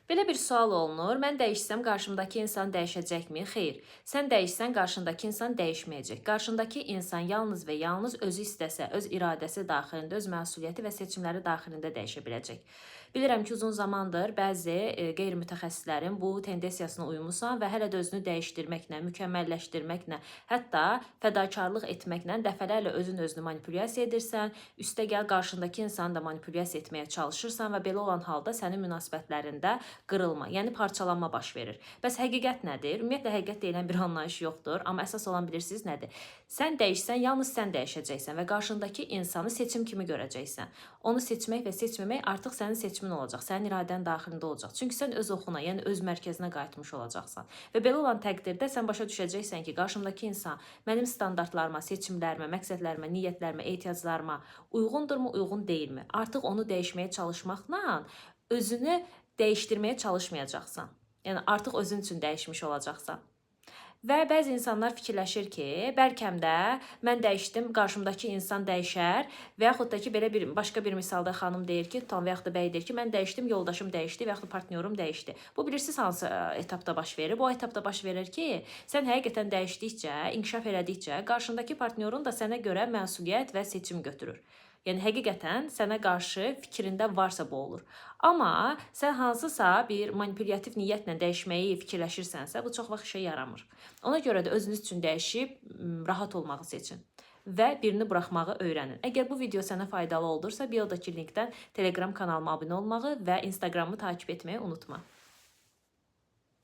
Belə bir sual olunur. Mən dəyişsəm qarşımdakı insan dəyişəcəkmi? Xeyr. Sən dəyişsən qarşındakı insan dəyişməyəcək. Qarşındakı insan yalnız və yalnız özü istəsə, öz iradəsi daxilində, öz məsuliyyəti və seçimləri daxilində dəyişə biləcək. Bilirəm ki, uzun zamandır bəzi qeyri-mütəxəssislərin bu tendensiyasına uymusan və hələ də özünü dəyişdirməklə, mükəmməlləşdirməklə, hətta fədakarlıq etməklə dəfələrlə özünü manipulyasiya edirsən, üstəgəl qarşındakı insanı da manipulyasiya etməyə çalışırsan və belə olan halda sənin münasibətlərində qırılma, yəni parçalanma baş verir. Bəs həqiqət nədir? Ümumiyyətlə, həqiqət deyilən bir anlayış yoxdur, amma əsas olan bilirsiniz nədir? Sən dəyişsən, yalnız sən dəyişəcəksən və qarşındakı insanı seçim kimi görəcəksən. Onu seçmək və seçməmək artıq sənin seçimin olacaq, sənin iradənin daxilində olacaq. Çünki sən öz oxuna, yəni öz mərkəzinə qayıtmış olacaqsan. Və belə olan təqdirdə sən başa düşəcəksən ki, qarşımdakı insan mənim standartlarıma, seçimlərimə, məqsədlərimə, niyyətlərimə, ehtiyaclarıma uyğundurmu, uyğun deyilmi? Artıq onu dəyişməyə çalışmaqla özünü dəyişdirməyə çalışmayacaqsan. Yəni artıq özün üçün dəyişmiş olacaqsan. Və bəzi insanlar fikirləşir ki, bəlkəm də mən dəyişdim, qarşımdakı insan dəyişər və yaxud da ki, belə bir başqa bir misalda xanım deyir ki, və yaxud da bəy deyir ki, mən dəyişdim, yoldaşım dəyişdi və yaxud da partnyorum dəyişdi. Bu bilirsiniz hansı etapda baş verir? Bu etapda baş verir ki, sən həqiqətən dəyişdikcə, inkişaf elədikcə qarşındakı partnyorun da sənə görə məsuliyyət və seçim götürür. Yəni həqiqətən sənə qarşı fikrində varsa bu olur. Amma sən hansısa bir manipulyativ niyyətlə dəyişməyi fikirləşirsənsə, bu çox vaxt işə yaramır. Ona görə də özünüz üçün dəyişib rahat olmağı seçin və birini buraxmağı öyrənin. Əgər bu video sənə faydalı oldursa, biodakı linkdən Telegram kanalıma abunə olmağı və Instagramımı takip etməyi unutma.